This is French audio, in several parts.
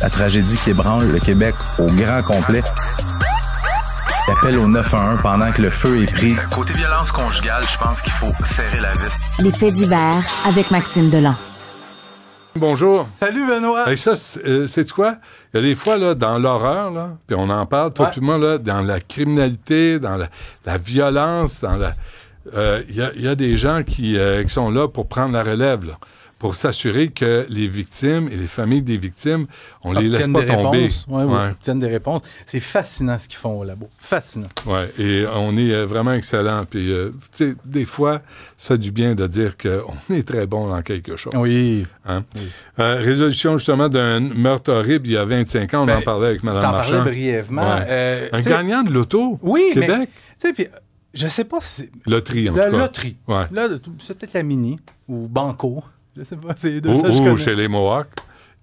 La tragédie qui ébranle le Québec au grand complet. L'appel au 911 pendant que le feu est pris. Côté violence conjugale, je pense qu'il faut serrer la vis. Les faits divers avec Maxime Delan. Bonjour. Salut Benoît. Et ça, c'est quoi? Il y a des fois, là, dans l'horreur, là, puis on en parle, toi et moi, là, dans la criminalité, dans la violence, dans la... Il y a des gens qui sont là pour prendre la relève, là, pour s'assurer que les victimes et les familles des victimes, on les laisse pas tomber. Oui, obtiennent des réponses. C'est fascinant ce qu'ils font au labo. Fascinant. Oui, et on est vraiment excellent. Puis, tu sais, des fois, ça fait du bien de dire qu'on est très bon dans quelque chose. Oui. Hein? Oui. Résolution, justement, d'un meurtre horrible il y a 25 ans. On en parlait avec Mme Marchand. T'en parlais brièvement. Ouais. Un gagnant de l'auto, Québec. Mais, tu sais, puis... Je sais pas si... Loterie, en tout cas. La loterie. Ouais. Là, c'est peut-être la Mini ou Banco. Je sais pas, c'est les deux ça, je connais. Ou chez les Mohawks.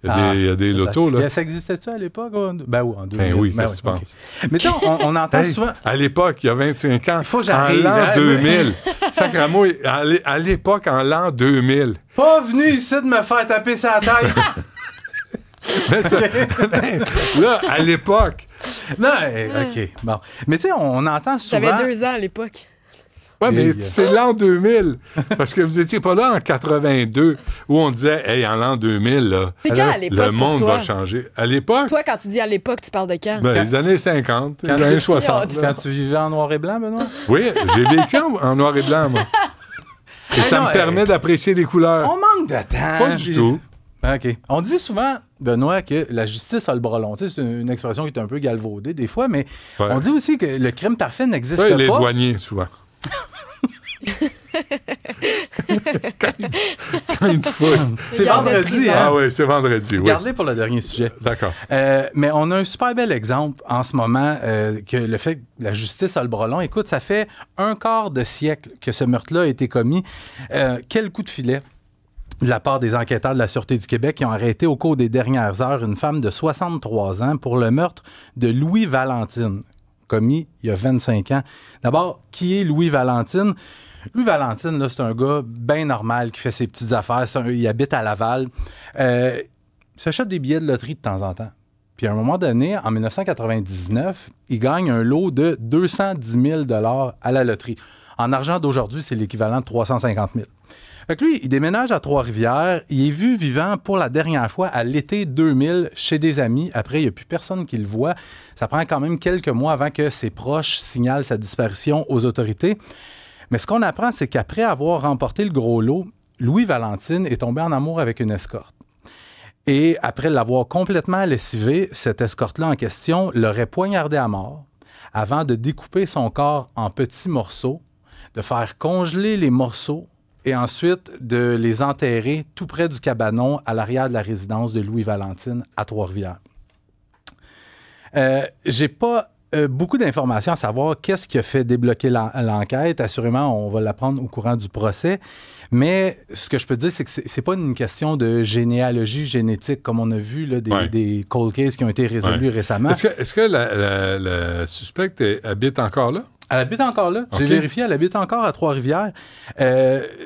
Il y a des lotos, là. Ça existait-tu à l'époque? Ben oui, en 2000. Ben oui, qu'est-ce que tu penses? Okay. Mais tu sais, on entend souvent... À l'époque, il y a 25 ans, faut que j'arrive, en l'an 2000. Sacramouille, à l'époque, en l'an 2000. Pas venu ici de me faire taper sa tête! Là, à l'époque... Non, OK, bon. Mais tu sais, on entend souvent... J'avais 2 ans à l'époque. Oui, mais c'est l'an 2000. Parce que vous n'étiez pas là en 82, où on disait, hey, en l'an 2000, là, c'est quand à l'époque le monde pour toi? va changer. À l'époque? Toi, quand tu dis à l'époque, tu parles de quand? Ben, les années 50, les années 60. Quand tu vivais en noir et blanc, Benoît? Oui, j'ai vécu en noir et blanc, moi. Et ça me permet d'apprécier les couleurs. On manque de temps. Pas du tout. OK. On dit souvent, Benoît, que la justice a le bras long. Tu sais, c'est une expression qui est un peu galvaudée des fois, mais on dit aussi que le crime parfait n'existe pas. Les douaniers, souvent. quand il faut. C'est vendredi, hein? Ah oui, c'est vendredi, oui. Gardez pour le dernier sujet. D'accord. Mais on a un super bel exemple en ce moment que le fait que la justice a le bras long. Écoute, ça fait un quart de siècle que ce meurtre-là a été commis. Quel coup de filet de la part des enquêteurs de la Sûreté du Québec qui ont arrêté au cours des dernières heures une femme de 63 ans pour le meurtre de Louis Valentine, commis il y a 25 ans. D'abord, qui est Louis Valentine? Louis Valentine, là, c'est un gars bien normal qui fait ses petites affaires. Il habite à Laval. Il s'achète des billets de loterie de temps en temps. Puis à un moment donné, en 1999, il gagne un lot de 210 000 $ à la loterie. En argent d'aujourd'hui, c'est l'équivalent de 350 000. Fait que lui, il déménage à Trois-Rivières. Il est vu vivant pour la dernière fois à l'été 2000 chez des amis. Après, il n'y a plus personne qui le voit. Ça prend quand même quelques mois avant que ses proches signalent sa disparition aux autorités. Mais ce qu'on apprend, c'est qu'après avoir remporté le gros lot, Louis Valentine est tombé en amour avec une escorte. Et après l'avoir complètement lessivé, cette escorte-là en question l'aurait poignardé à mort avant de découper son corps en petits morceaux, de faire congeler les morceaux et ensuite de les enterrer tout près du cabanon à l'arrière de la résidence de Louis Valentine à Trois-Rivières. J'ai pas beaucoup d'informations à savoir qu'est-ce qui a fait débloquer l'enquête. Assurément, on va l'apprendre au courant du procès. Mais ce que je peux dire, c'est que c'est pas une question de généalogie génétique, comme on a vu là, des cold cases qui ont été résolus récemment. Est-ce que la suspecte habite encore là? Elle habite encore là. J'ai vérifié, elle habite encore à Trois-Rivières.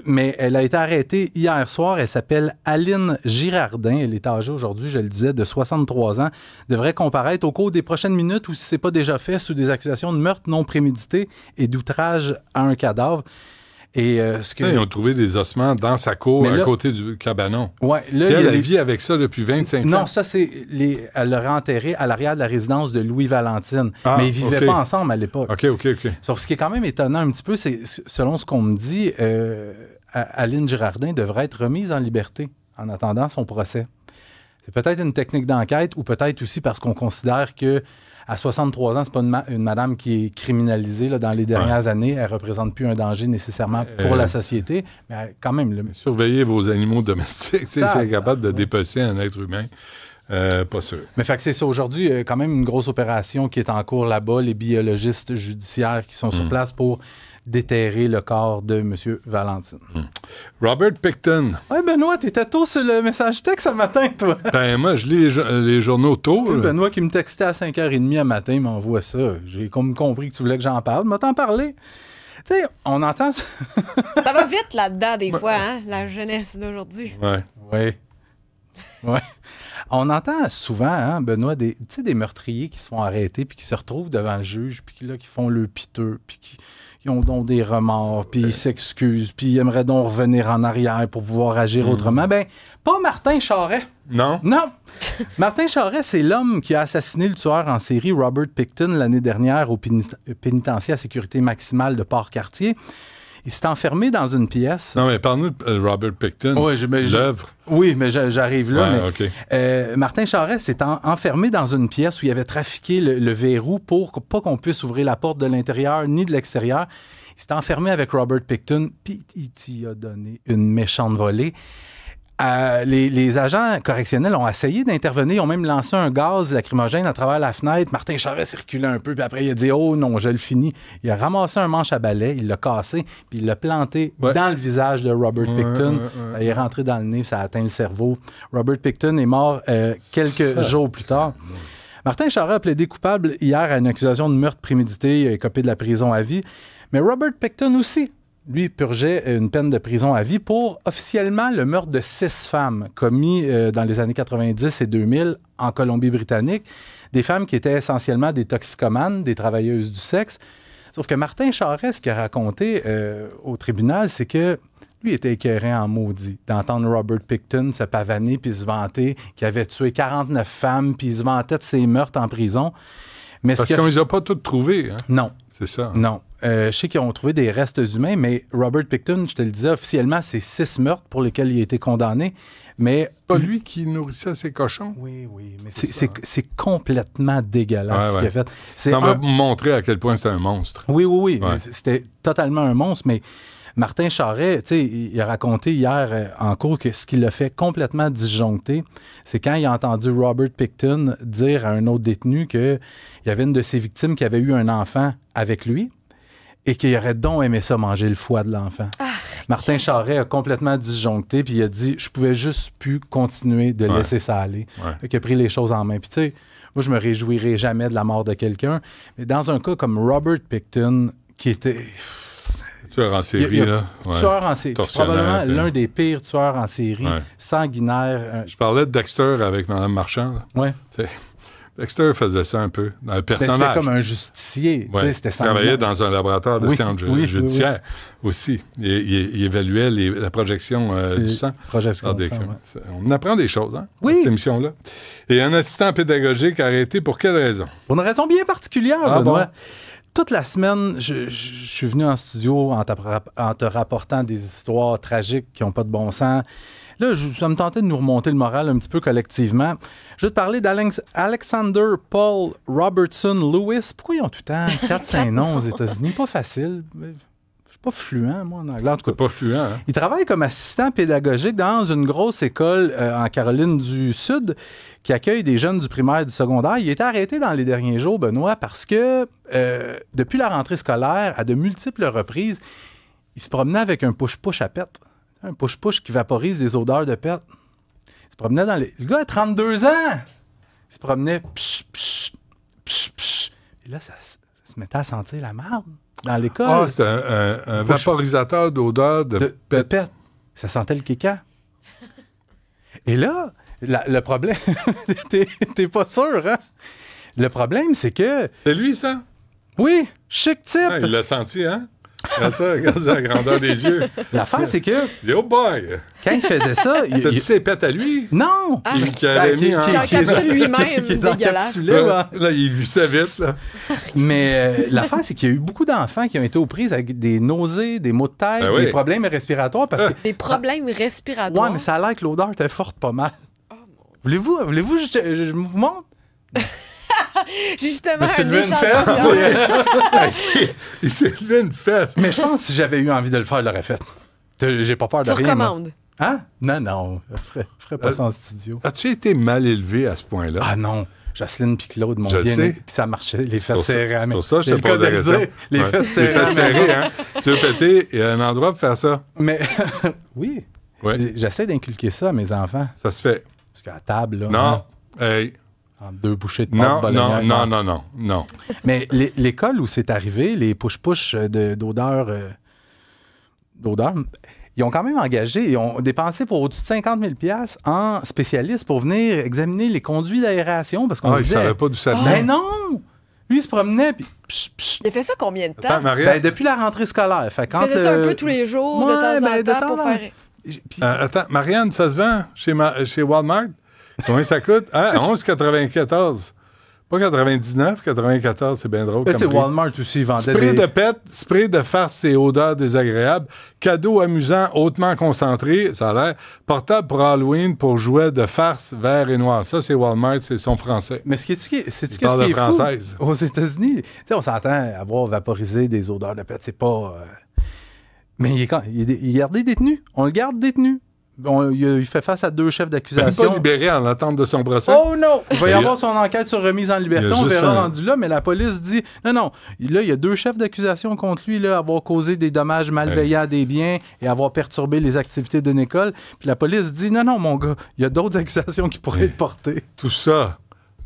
Mais elle a été arrêtée hier soir. Elle s'appelle Aline Girardin. Elle est âgée aujourd'hui, je le disais, de 63 ans. Devrait comparaître au cours des prochaines minutes ou si ce n'est pas déjà fait sous des accusations de meurtre non prémédité et d'outrage à un cadavre. Et, ils ont trouvé des ossements dans sa cour à côté du cabanon. Ouais, là, elle vit avec ça depuis 25 ans. Non, ça, elle l'aurait enterré à l'arrière de la résidence de Louis Valentine. Mais ils ne vivaient pas ensemble à l'époque. OK. Sauf ce qui est quand même étonnant un petit peu, c'est, selon ce qu'on me dit, Aline Girardin devrait être remise en liberté en attendant son procès. C'est peut-être une technique d'enquête ou peut-être aussi parce qu'on considère que à 63 ans, c'est pas une madame qui est criminalisée là, dans les dernières années. Elle ne représente plus un danger nécessairement pour la société. Mais quand même... Surveillez vos animaux domestiques. C'est capable de dépecer un être humain. Pas sûr. Mais fait que c'est ça. Aujourd'hui, quand même une grosse opération qui est en cours là-bas. Les biologistes judiciaires qui sont sur place pour déterrer le corps de M. Valentine. Robert Pickton. Oui, Benoît, t'étais tôt sur le message texte ce matin, toi. Ben, moi, je lis les journaux tôt. Benoît qui me textait à 5h30 à matin m'envoie ça. J'ai comme compris que tu voulais que j'en parle. Mais t'en parler. Tu sais, on entend ça. Ça va vite là-dedans, des fois, hein, la jeunesse d'aujourd'hui. Ouais. Oui. Ouais. On entend souvent, hein, Benoît, des meurtriers qui se font arrêter puis qui se retrouvent devant le juge puis qui font le piteux puis qui ont donc des remords puis ils s'excusent puis ils aimeraient donc revenir en arrière pour pouvoir agir autrement. Ben, pas Martin Charest. Non? Non. Martin Charest, c'est l'homme qui a assassiné le tueur en série Robert Pickton l'année dernière au pénitentiaire à sécurité maximale de Port-Cartier. Il s'est enfermé dans une pièce. Non, mais parle-nous de Robert Pickton, l'œuvre. Oui, mais j'arrive là. Ouais, mais, OK. Martin Charest s'est enfermé dans une pièce où il avait trafiqué le verrou pour pas qu'on puisse ouvrir la porte de l'intérieur ni de l'extérieur. Il s'est enfermé avec Robert Pickton, puis il t'y a donné une méchante volée. Les agents correctionnels ont essayé d'intervenir, ils ont même lancé un gaz lacrymogène à travers la fenêtre. Martin Charest s'est reculé un peu, puis après il a dit « Oh non, je le finis ». Il a ramassé un manche à balai, il l'a cassé, puis il l'a planté dans le visage de Robert Pickton. Il est rentré dans le nez, ça a atteint le cerveau. Robert Pickton est mort quelques jours plus tard. Martin Charest a plaidé coupable hier à une accusation de meurtre prémédité, il a écopé de la prison à vie. Mais Robert Pickton aussi, lui, purgeait une peine de prison à vie pour officiellement le meurtre de 6 femmes commis dans les années 90 et 2000 en Colombie-Britannique. Des femmes qui étaient essentiellement des toxicomanes, des travailleuses du sexe. Sauf que Martin Charest, ce qu'il a raconté au tribunal, c'est que lui était écœuré en maudit d'entendre Robert Pickton se pavaner puis se vanter qu'il avait tué 49 femmes puis il se vantait de ses meurtres en prison. Mais Parce qu'on les a pas toutes trouvées. Hein? Non. C'est ça. Non. Je sais qu'ils ont trouvé des restes humains, mais Robert Pickton, je te le disais, officiellement, c'est 6 meurtres pour lesquels il a été condamné. Mais c'est pas lui qui nourrissait ses cochons? Oui, mais c'est complètement dégueulasse ce qu'il a fait. Ça m'a montré à quel point c'était un monstre. Oui. Ouais. C'était totalement un monstre, mais Martin Charest, il a raconté hier en cours que ce qui l'a fait complètement disjoncter, c'est quand il a entendu Robert Pickton dire à un autre détenu qu'il y avait une de ses victimes qui avait eu un enfant avec lui et qu'il aurait donc aimé ça manger le foie de l'enfant. Martin Charest a complètement disjoncté, puis il a dit « Je pouvais juste plus continuer de laisser ça aller. » Fait qu'il a pris les choses en main. Puis tu sais, moi, je me réjouirais jamais de la mort de quelqu'un, mais dans un cas comme Robert Pickton, qui était... Tueur en série, là. Tueur en série. Probablement l'un des pires tueurs en série, sanguinaire. Je parlais de Dexter avec Mme Marchand. Oui. Dexter faisait ça un peu dans le personnage. C'était comme un justicier. Ouais. C'était il travaillait dans un laboratoire de sciences judiciaires aussi. Il évaluait la projection du sang. Projection du sang, On apprend des choses, hein, dans cette émission-là. Et un assistant pédagogique arrêté pour quelle raison? Pour une raison bien particulière, Benoît. Bon? Toute la semaine, je suis venu en studio en te rapportant des histoires tragiques qui n'ont pas de bon sens. Là, ça me tentait de nous remonter le moral un petit peu collectivement. Je vais te parler d'Alexander Paul Robertson Lewis. Pourquoi ils ont tout le temps 4-5 noms aux États-Unis? Pas facile. Je suis pas fluent, moi, en anglais. En tout cas, pas fluent, hein? Il travaille comme assistant pédagogique dans une grosse école en Caroline du Sud qui accueille des jeunes du primaire et du secondaire. Il a été arrêté dans les derniers jours, Benoît, parce que depuis la rentrée scolaire, à de multiples reprises, il se promenait avec un push-push à pète. Un push-push qui vaporise des odeurs de pète. Il se promenait dans les... Le gars a 32 ans! Il se promenait... Et là, ça se mettait à sentir la marde dans l'école. Ah, c'est un vaporisateur d'odeur de pète. Ça sentait le kéka. Et là, le problème... T'es pas sûr, hein? Le problème, c'est que... C'est lui, ça? Oui, chic type. Ah, il l'a senti, hein? Regarde ça, la grandeur des yeux. L'affaire, c'est que... Il dit, oh boy! Quand il faisait ça... T'as-tu ses pètes à lui? Non! Qui encapsule lui-même, dégueulasse. Là, il vissait vite, là. Mais l'affaire, c'est qu'il y a eu beaucoup d'enfants qui ont été aux prises avec des nausées, des maux de tête, des problèmes respiratoires. Des problèmes respiratoires? Oui, mais ça a l'air que l'odeur était forte pas mal. Voulez-vous que je vous montre? Justement, il s'est levé une fesse. Il s'est levé une fesse. Mais je pense que si j'avais eu envie de le faire, je l'aurais fait. J'ai pas peur de rien. Sur commande. Hein? Non. Je ferais pas ça en studio. As-tu été mal élevé à ce point-là? Ah non. Jocelyne puis Claude m'ont bien... Puis ça marchait, les fesses serrées. C'est pour ça que je te pose la question. Les fesses serrées, hein? Tu veux péter, il y a un endroit pour faire ça. Mais oui. J'essaie d'inculquer ça à mes enfants. Ça se fait. Parce qu'à la table, là... Non. Hey. En 2 bouchées de pâte bolognaise. Non. Mais l'école où c'est arrivé, les push-push d'odeur, ils ont quand même engagé, ils ont dépensé pour au-dessus de 50 000 $ en spécialistes pour venir examiner les conduits d'aération. Parce qu'on ils ne savaient pas d'où ça venait. Ben non! Lui, il se promenait, puis... Il a fait ça combien de temps? Attends, Marianne. Depuis la rentrée scolaire. Fait, il faisait ça un peu tous les jours, de temps en temps, pour faire... Attends, Marianne, ça se vend chez Walmart? Combien ça coûte? 11,94. Pas 99, 94, c'est bien drôle. Walmart aussi vendait spray de pète, spray de farce et odeurs désagréables, cadeau amusant hautement concentré, ça a l'air, portable pour Halloween pour jouets de farce vert et noir. Ça, c'est Walmart, c'est son français. Mais qu'est-ce qui est française. Fou? Aux États-Unis, on s'entend avoir vaporisé des odeurs de pète, c'est pas... Mais il est gardé détenu. On le garde détenu. Il fait face à 2 chefs d'accusation. Même pas libéré en attente de son procès. Oh non! Il va y avoir son enquête sur remise en liberté. On verra rendu là, mais la police dit non. Là, il y a 2 chefs d'accusation contre lui, là, avoir causé des dommages malveillants à des biens et avoir perturbé les activités d'une école. Puis la police dit non, mon gars, il y a d'autres accusations qui pourraient être portées. Tout ça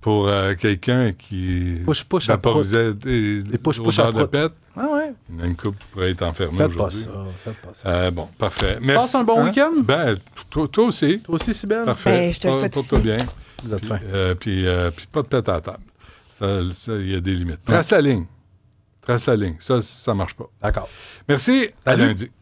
pour quelqu'un qui vaporisait des odeurs de pète. Ah ouais. Une couple pourrait être enfermée aujourd'hui. Faites pas ça. Bon, parfait. Tu passes un bon week-end? Ben, toi aussi. Toi aussi, Sybelle? Ben, Parfait. je te le souhaite aussi. Porte-toi bien. Vous êtes fin. Puis pas de pète à la table. Ça, il y a des limites. Trace la ligne. Ça marche pas. D'accord. Merci. À lundi.